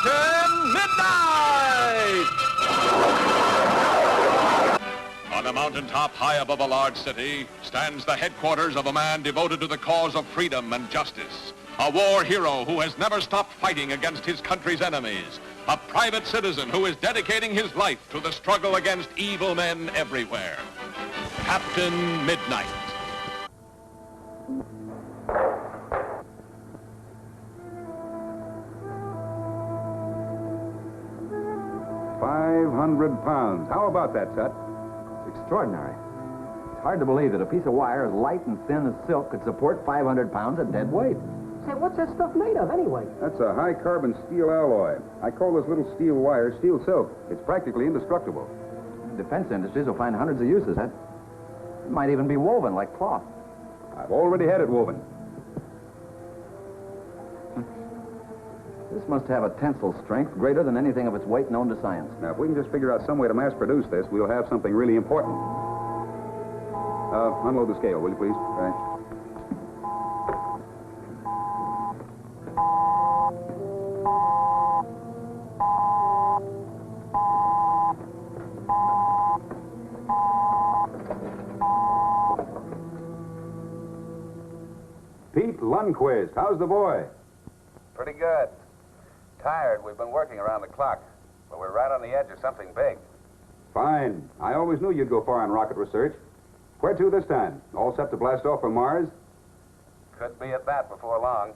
Captain Midnight! On a mountaintop high above a large city stands the headquarters of a man devoted to the cause of freedom and justice. A war hero who has never stopped fighting against his country's enemies. A private citizen who is dedicating his life to the struggle against evil men everywhere. Captain Midnight. £500. How about that, Tut? It's extraordinary. It's hard to believe that a piece of wire as light and thin as silk could support 500 pounds of dead weight. Say, what's that stuff made of, anyway? That's a high-carbon steel alloy. I call this little steel wire steel silk. It's practically indestructible. Defense industries will find hundreds of uses. It might even be woven like cloth. I've already had it woven. This must have a tensile strength greater than anything of its weight known to science. Now, if we can just figure out some way to mass-produce this, we'll have something really important. Unload the scale, will you, please? All right. Pete Lundquist, how's the boy? Pretty good. Tired. We've been working around the clock, but we're right on the edge of something big. Fine. I always knew you'd go far on rocket research. Where to this time? All set to blast off for Mars? Could be at that before long.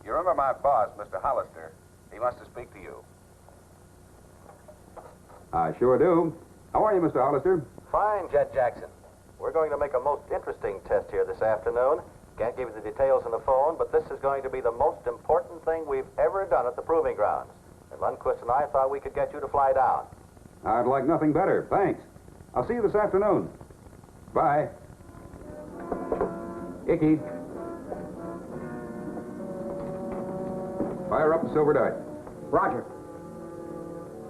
You remember my boss, Mr. Hollister? He wants to speak to you. I sure do. How are you, Mr. Hollister? Fine, Jet Jackson. We're going to make a most interesting test here this afternoon. Can't give you the details on the phone, but this is going to be the most important thing we've ever done at the proving grounds. And Lundquist and I thought we could get you to fly down. I'd like nothing better. Thanks. I'll see you this afternoon. Bye. Icky. Fire up the silver dart. Roger.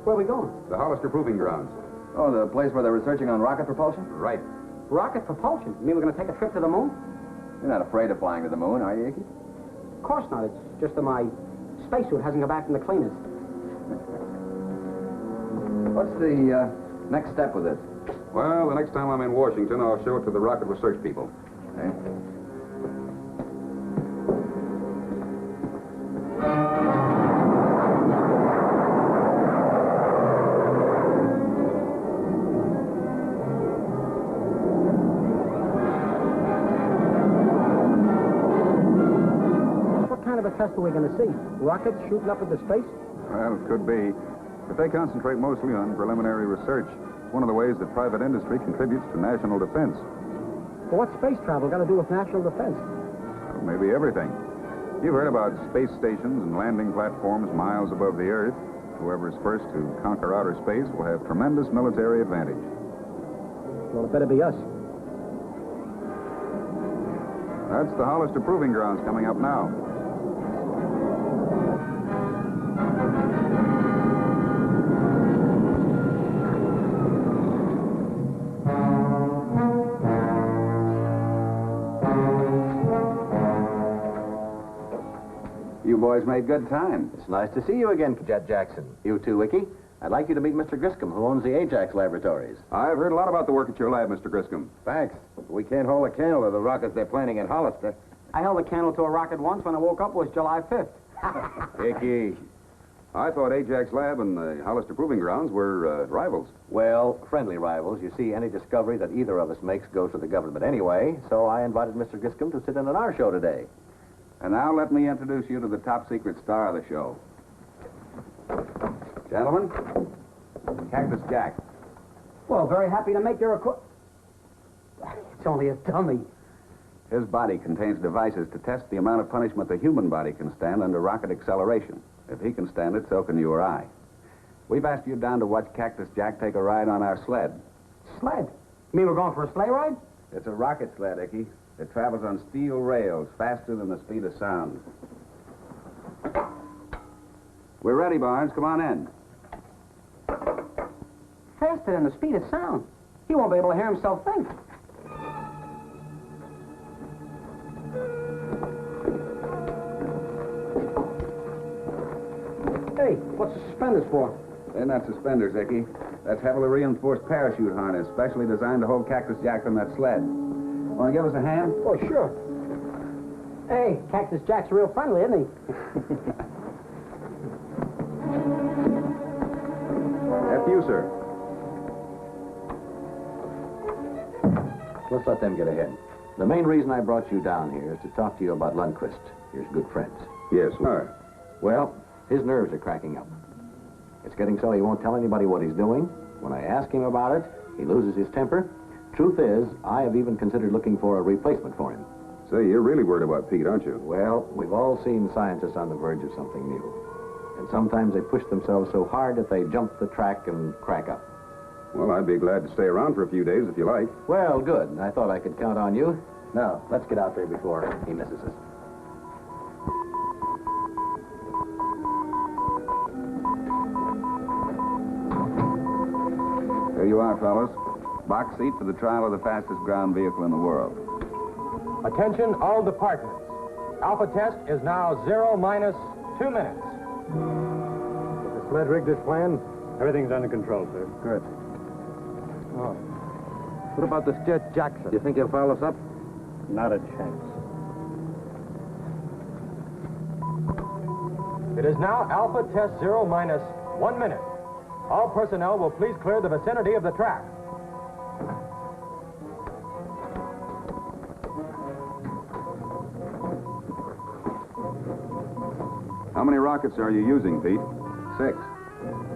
Where are we going? The Hollister Proving Grounds. Oh, the place where they're researching on rocket propulsion? Right. Rocket propulsion? You mean we're going to take a trip to the moon? You're not afraid of flying to the moon, are you, Icky? Of course not. It's just that my spacesuit hasn't come back from the cleaners. What's the next step with this? Well, the next time I'm in Washington, I'll show it to the rocket research people. Okay. What kind of a test are we going to see? Rockets shooting up into space? Well, it could be. But they concentrate mostly on preliminary research. It's one of the ways that private industry contributes to national defense. Well, what's space travel got to do with national defense? Well, maybe everything. You've heard about space stations and landing platforms miles above the Earth. Whoever is first to conquer outer space will have tremendous military advantage. Well, it better be us. That's the Hollister Proving Grounds coming up now. You boys made good time. It's nice to see you again, Jet Jackson. You too, Icky. I'd like you to meet Mr. Griscom, who owns the Ajax Laboratories. I've heard a lot about the work at your lab, Mr. Griscom. Thanks. We can't hold a candle to the rockets they're planning at Hollister. I held a candle to a rocket once when I woke up. It was July 5th. Icky. I thought Ajax Lab and the Hollister Proving Grounds were rivals. Well, friendly rivals. You see, any discovery that either of us makes goes to the government anyway, so I invited Mr. Griscom to sit in on our show today. And now let me introduce you to the top secret star of the show. Gentlemen, Cactus Jack. Well, very happy to make your acquaintance. It's only a dummy. His body contains devices to test the amount of punishment the human body can stand under rocket acceleration. If he can stand it, so can you or I. We've asked you down to watch Cactus Jack take a ride on our sled. Sled? You mean we're going for a sleigh ride? It's a rocket sled, Icky. It travels on steel rails, faster than the speed of sound. We're ready, Barnes. Come on in. Faster than the speed of sound. He won't be able to hear himself think. Hey, what's the suspenders for? They're not suspenders, Icky. That's heavily reinforced parachute harness, specially designed to hold Cactus Jack from that sled. Want to give us a hand? Oh, sure. Hey, Cactus Jack's real friendly, isn't he? After you, sir. Let's let them get ahead. The main reason I brought you down here is to talk to you about Lundquist, your good friends. Yes, sir. Well, his nerves are cracking up. It's getting so he won't tell anybody what he's doing. When I ask him about it, he loses his temper. Truth is, I have even considered looking for a replacement for him. Say, you're really worried about Pete, aren't you? Well, we've all seen scientists on the verge of something new. And sometimes they push themselves so hard that they jump the track and crack up. Well, I'd be glad to stay around for a few days if you like. Well, good. I thought I could count on you. Now, let's get out there before he misses us. There you are, fellas. Box seat for the trial of the fastest ground vehicle in the world. Attention, all departments. Alpha test is now 0 minus 2 minutes. With the sled rigged as planned, everything's under control, sir. Good. Oh. What about this Jet Jackson? You think he'll follow us up? Not a chance. It is now Alpha test 0 minus 1 minute. All personnel will please clear the vicinity of the track. How many rockets are you using, Pete? 6.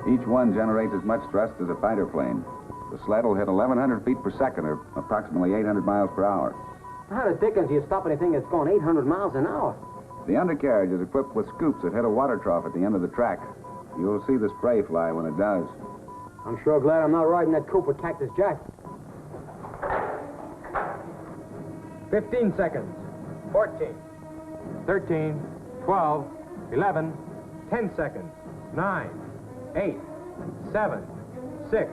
Each one generates as much thrust as a fighter plane. The sled will hit 1,100 feet per second, or approximately 800 miles per hour. How the dickens do you stop anything that's going 800 miles an hour? The undercarriage is equipped with scoops that hit a water trough at the end of the track. You'll see the spray fly when it does. I'm sure glad I'm not riding that coupe with Cactus Jack. 15 seconds. 14. 13. 12. 11. 10 seconds. 9. 8. 7. 6.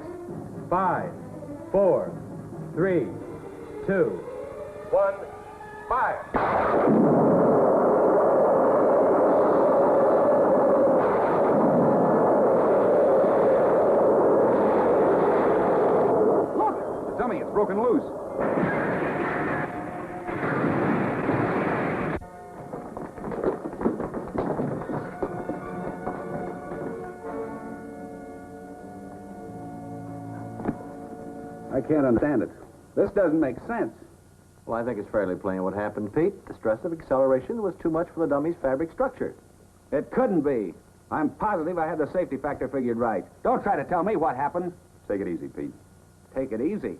5. 4. 3. 2. 1. Fire! Dummy, it's broken loose. I can't understand it. This doesn't make sense. Well, I think it's fairly plain what happened, Pete. The stress of acceleration was too much for the dummy's fabric structure. It couldn't be. I'm positive I had the safety factor figured right. Don't try to tell me what happened. Take it easy, Pete. Take it easy?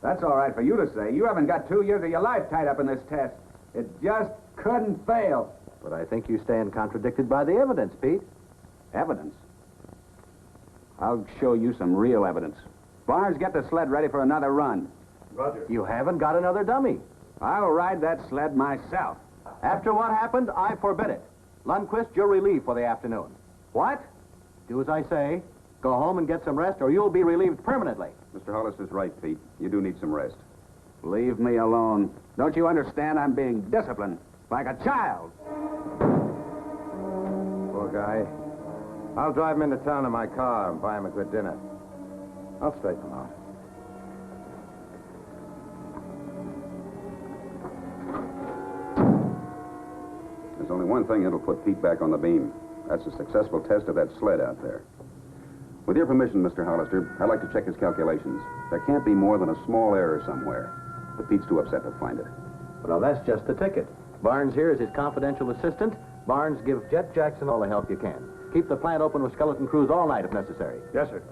That's all right for you to say. You haven't got 2 years of your life tied up in this test. It just couldn't fail. But I think you stand contradicted by the evidence, Pete. Evidence? I'll show you some real evidence. Barnes, get the sled ready for another run. Roger. You haven't got another dummy. I'll ride that sled myself. After what happened, I forbid it. Lundquist, you're relieved for the afternoon. What? Do as I say. Go home and get some rest, or you'll be relieved permanently. Mr. Hollister's right, Pete. You do need some rest. Leave me alone. Don't you understand? I'm being disciplined. Like a child. Poor guy. I'll drive him into town in my car and buy him a good dinner. I'll straighten him out. There's only one thing that'll put Pete back on the beam. That's a successful test of that sled out there. With your permission, Mr. Hollister, I'd like to check his calculations. There can't be more than a small error somewhere. But Pete's too upset to find it. Well, that's just the ticket. Barnes here is his confidential assistant. Barnes, give Jet Jackson all the help you can. Keep the plant open with skeleton crews all night if necessary. Yes, sir.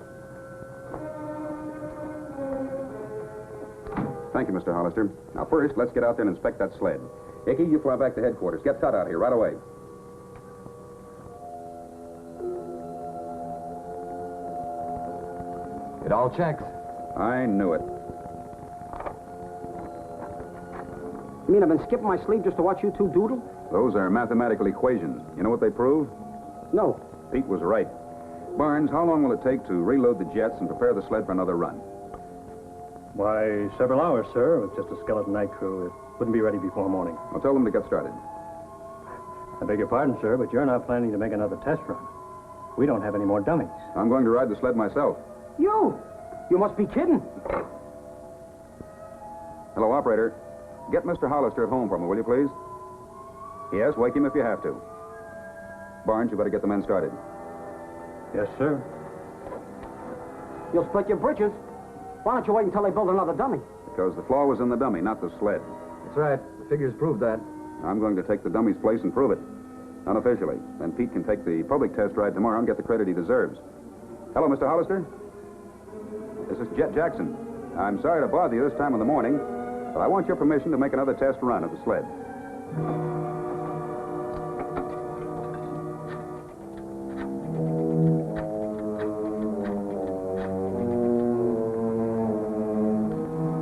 Thank you, Mr. Hollister. Now, first, let's get out there and inspect that sled. Icky, you fly back to headquarters. Get Tut out here right away. It all checks. I knew it. You mean I've been skipping my sleep just to watch you two doodle? Those are mathematical equations. You know what they prove? No. Pete was right. Barnes, how long will it take to reload the jets and prepare the sled for another run? Why, several hours, sir. With just a skeleton night crew. It wouldn't be ready before morning. I'll tell them to get started. I beg your pardon, sir, but you're not planning to make another test run. We don't have any more dummies. I'm going to ride the sled myself. You? You must be kidding. Hello, operator. Get Mr. Hollister at home for me, will you, please? Yes, wake him if you have to. Barnes, you better get the men started. Yes, sir. You'll split your britches. Why don't you wait until they build another dummy? Because the flaw was in the dummy, not the sled. That's right. The figures prove that. I'm going to take the dummy's place and prove it. Unofficially. Then Pete can take the public test ride tomorrow and get the credit he deserves. Hello, Mr. Hollister. This is Jet Jackson. I'm sorry to bother you this time of the morning, but I want your permission to make another test run of the sled.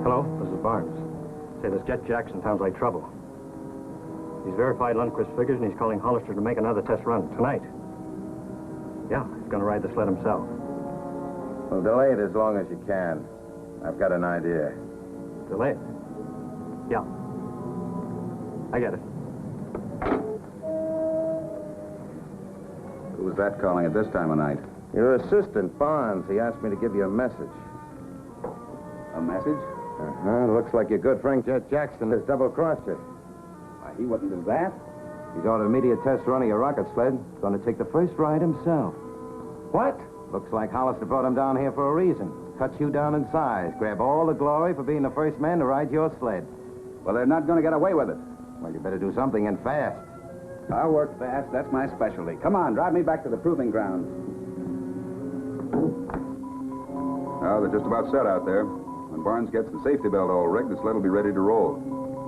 Hello, this is Barnes. Say, this Jet Jackson sounds like trouble. He's verified Lundquist's figures, and he's calling Hollister to make another test run tonight. Yeah, he's going to ride the sled himself. Well, delay it as long as you can. I've got an idea. Delay it? Yeah. I get it. Who was that calling at this time of night? Your assistant, Bonds, he asked me to give you a message. A message? Uh-huh. It looks like your good friend Jet Jackson has double-crossed you. Why, he wouldn't do that. He's ordered immediate test run of your rocket sled. He's going to take the first ride himself. What? Looks like Hollister brought him down here for a reason. Cut you down in size. Grab all the glory for being the first man to ride your sled. Well, they're not going to get away with it. Well, you better do something and fast. I'll work fast. That's my specialty. Come on, drive me back to the proving grounds. Oh, they're just about set out there. When Barnes gets the safety belt all rigged, the sled will be ready to roll.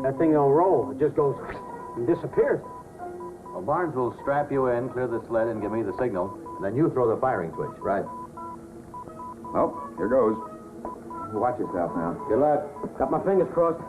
That thing don't roll. It just goes and disappears. Well, Barnes will strap you in, clear the sled, and give me the signal. And then you throw the firing switch. Right. Oh, here goes. Watch yourself now. Good luck. Got my fingers crossed.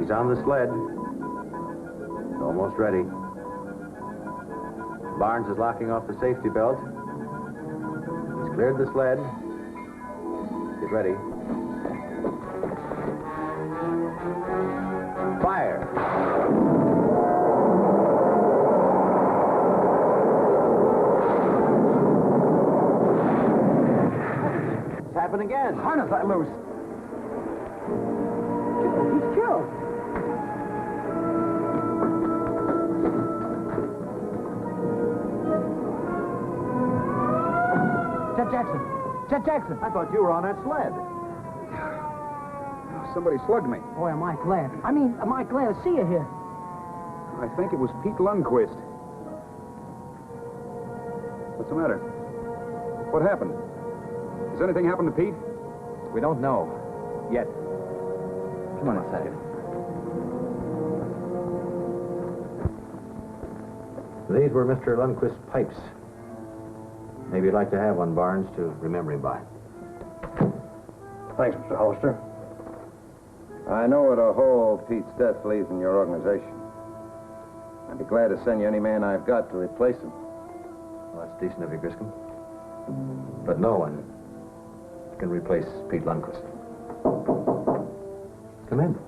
He's on the sled. Almost ready. Barnes is locking off the safety belt. He's cleared the sled. Get ready. Fire! It's happened again. Harness let loose. He's killed. Jet Jackson. Jet Jackson. I thought you were on that sled. Somebody slugged me. Boy, am I glad. Am I glad to see you here. I think it was Pete Lundquist. What's the matter? What happened? Has anything happened to Pete? We don't know. Yet. Come on inside. These were Mr. Lundquist's pipes. Maybe you'd like to have one, Barnes, to remember him by. Thanks, Mr. Hollister. I know what a hole Pete's death leaves in your organization. I'd be glad to send you any man I've got to replace him. Well, that's decent of you, Griscom. But no one can replace Pete Lundquist. Come in.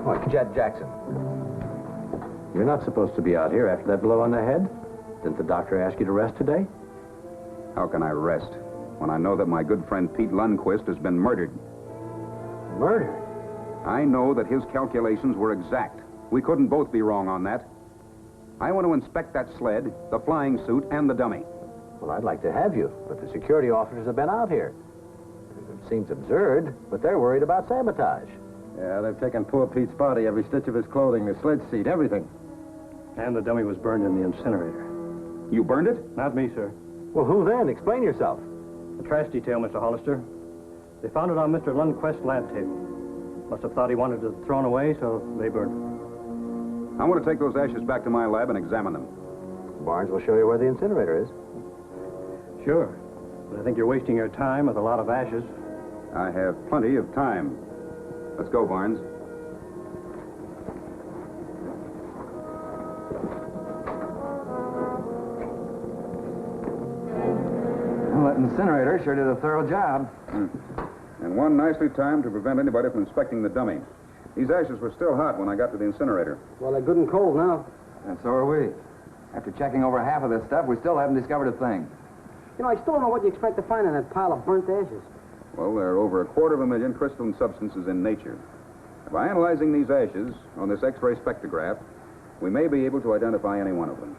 Oh, Jet Jackson. You're not supposed to be out here after that blow on the head. Didn't the doctor ask you to rest today? How can I rest when I know that my good friend Pete Lundquist has been murdered? Murdered? I know that his calculations were exact. We couldn't both be wrong on that. I want to inspect that sled, the flying suit, and the dummy. Well, I'd like to have you, but the security officers have been out here. It seems absurd, but they're worried about sabotage. Yeah, they've taken poor Pete's body, every stitch of his clothing, the sled seat, everything. And the dummy was burned in the incinerator. You burned it? Not me, sir. Well, who then? Explain yourself. The trash detail, Mr. Hollister. They found it on Mr. Lundquist's lab table. Must have thought he wanted it thrown away, so they burned it. I want to take those ashes back to my lab and examine them. Barnes will show you where the incinerator is. Sure. But I think you're wasting your time with a lot of ashes. I have plenty of time. Let's go, Barnes. Well, that incinerator sure did a thorough job. And one nicely timed to prevent anybody from inspecting the dummy. These ashes were still hot when I got to the incinerator. Well, they're good and cold now. And so are we. After checking over half of this stuff, we still haven't discovered a thing. You know, I still don't know what you expect to find in that pile of burnt ashes. Well, there are over 250,000 crystalline substances in nature. By analyzing these ashes on this X-ray spectrograph, we may be able to identify any one of them.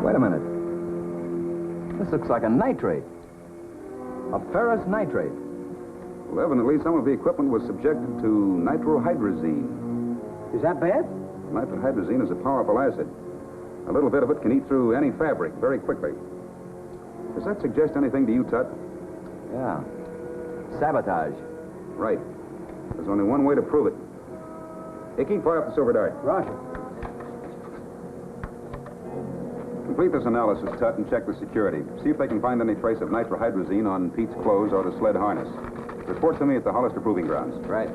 Wait a minute. This looks like a nitrate. A ferrous nitrate. Well, evidently, some of the equipment was subjected to nitrohydrazine. Is that bad? Nitrohydrazine is a powerful acid. A little bit of it can eat through any fabric very quickly. Does that suggest anything to you, Tut? Yeah. Sabotage. Right. There's only one way to prove it. Icky, fire up the silver dart. Roger. Complete this analysis, Tut, and check the security. See if they can find any trace of nitrohydrazine on Pete's clothes or the sled harness. Report to me at the Hollister Proving Grounds. Right.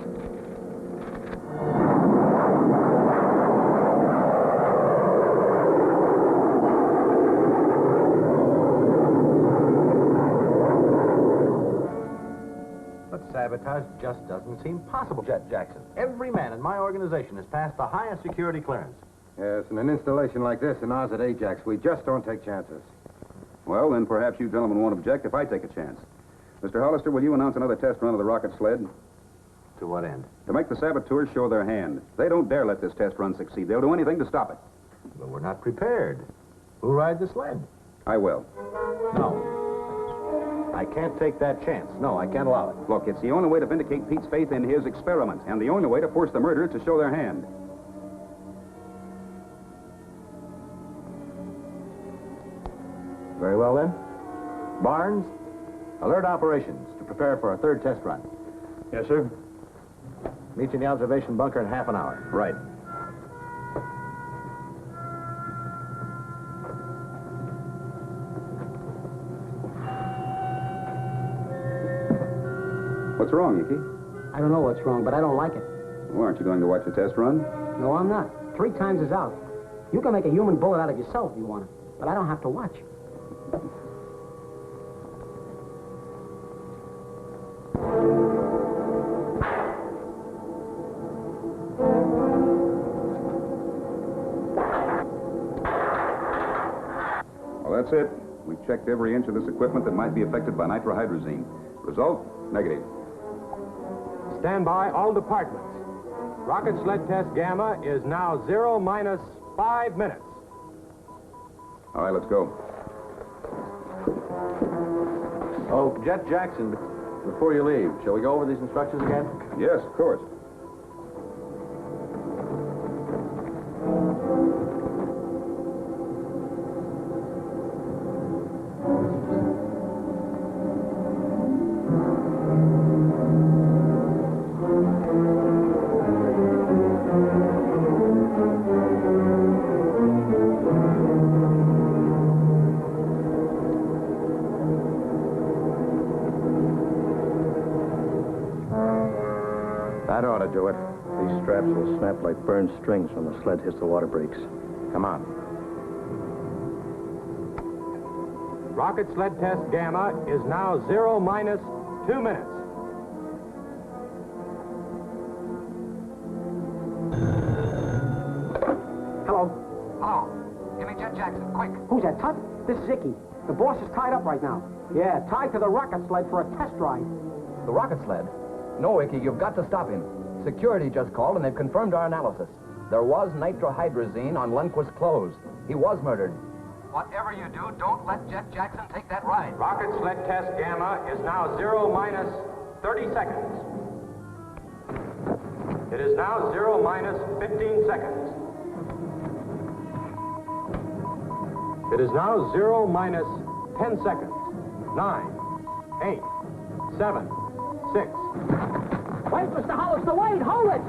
But sabotage just doesn't seem possible, Jet Jackson. Every man in my organization has passed the highest security clearance. Yes, in an installation like this in Oz at Ajax, we just don't take chances. Well, then perhaps you gentlemen won't object if I take a chance. Mr. Hollister, will you announce another test run of the rocket sled? To what end? To make the saboteurs show their hand. They don't dare let this test run succeed. They'll do anything to stop it. But we're not prepared. Who rides the sled? I will. No. I can't take that chance. No, I can't allow it. Look, it's the only way to vindicate Pete's faith in his experiment, and the only way to force the murderers to show their hand. Very well, then. Barnes, alert operations to prepare for a third test run. Yes, sir. Meet you in the observation bunker in half an hour. Right. What's wrong, Icky? I don't know what's wrong, but I don't like it. Well, aren't you going to watch the test run? No, I'm not. 3 times is out. You can make a human bullet out of yourself if you want to, but I don't have to watch. Well, that's it. We've checked every inch of this equipment that might be affected by nitrohydrazine. Result, negative. Stand by, all departments. Rocket sled test Gamma is now 0 minus 5 minutes. All right, let's go. Oh, Jet Jackson, before you leave, shall we go over these instructions again? Yes, of course. That ought to do it. These straps will snap like burned strings when the sled hits the water brakes. Come on. Rocket sled test Gamma is now 0 minus 2 minutes. Hello? Hello. Give me Jet Jackson, quick. Who's that, Tut? This is Icky. The boss is tied up right now. Yeah, tied to the rocket sled for a test ride. The rocket sled? No, Icky, you've got to stop him. Security just called, and they've confirmed our analysis. There was nitrohydrazine on Lundquist's clothes. He was murdered. Whatever you do, don't let Jet Jackson take that ride. Rocket sled test Gamma is now 0 minus 30 seconds. It is now 0 minus 15 seconds. It is now 0 minus 10 seconds. 9, 8, 7, 6, Wait, Mr. Hollister, wait! Hold it!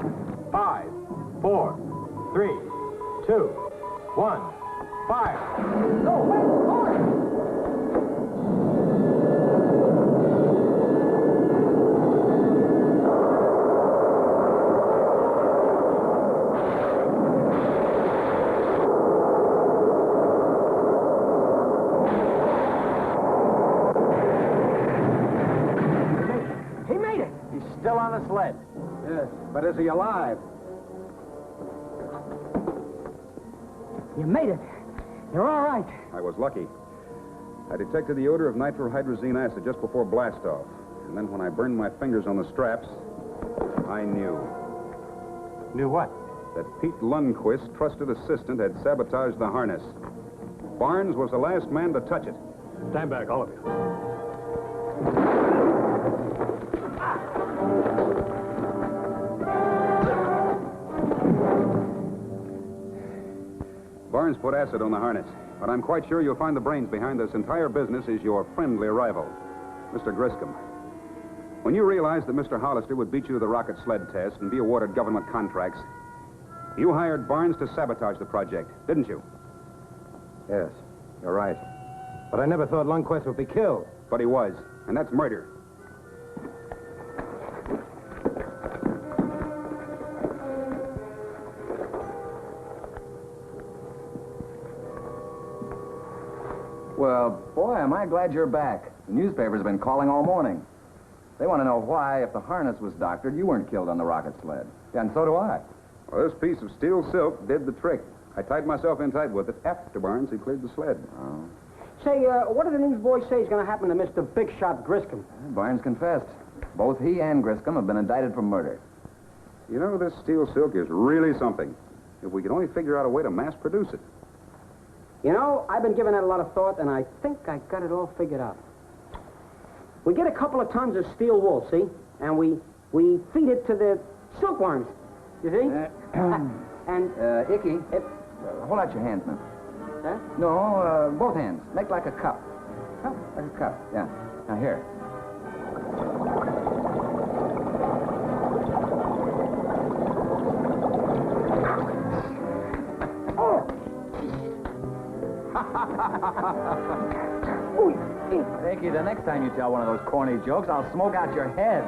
5, 4, 3, 2, 1, fire! No, wait! Hold it! He made it. He's still on the sled. Yes, but is he alive? You made it. You're all right. I was lucky. I detected the odor of nitrohydrazine acid just before blastoff. And then when I burned my fingers on the straps, I knew. Knew what? That Pete Lundquist's trusted assistant had sabotaged the harness. Barnes was the last man to touch it. Stand back, all of you. Barnes put acid on the harness, but I'm quite sure you'll find the brains behind this entire business is your friendly rival, Mr. Griscom. When you realized that Mr. Hollister would beat you to the rocket sled test and be awarded government contracts, you hired Barnes to sabotage the project, didn't you? Yes, you're right. But I never thought Lundquist would be killed. But he was, and that's murder. Well, boy, am I glad you're back. The newspapers have been calling all morning. They want to know why, if the harness was doctored, you weren't killed on the rocket sled. Yeah, and so do I. Well, this piece of steel silk did the trick. I tied myself in tight with it after Barnes had cleared the sled. Oh. Say, what did the newsboys say is going to happen to Mr. Big Shot Griscom? Barnes confessed. Both he and Griscom have been indicted for murder. You know, this steel silk is really something. If we could only figure out a way to mass produce it. You know, I've been giving that a lot of thought, and I think I got it all figured out. We get a couple of tons of steel wool, see? And we feed it to the silkworms, you see? And... Icky, hold out your hands now. Huh? No, both hands. Make like a cup. Cup? Like a cup, yeah. Now, here. Icky, the next time you tell one of those corny jokes, I'll smoke out your head.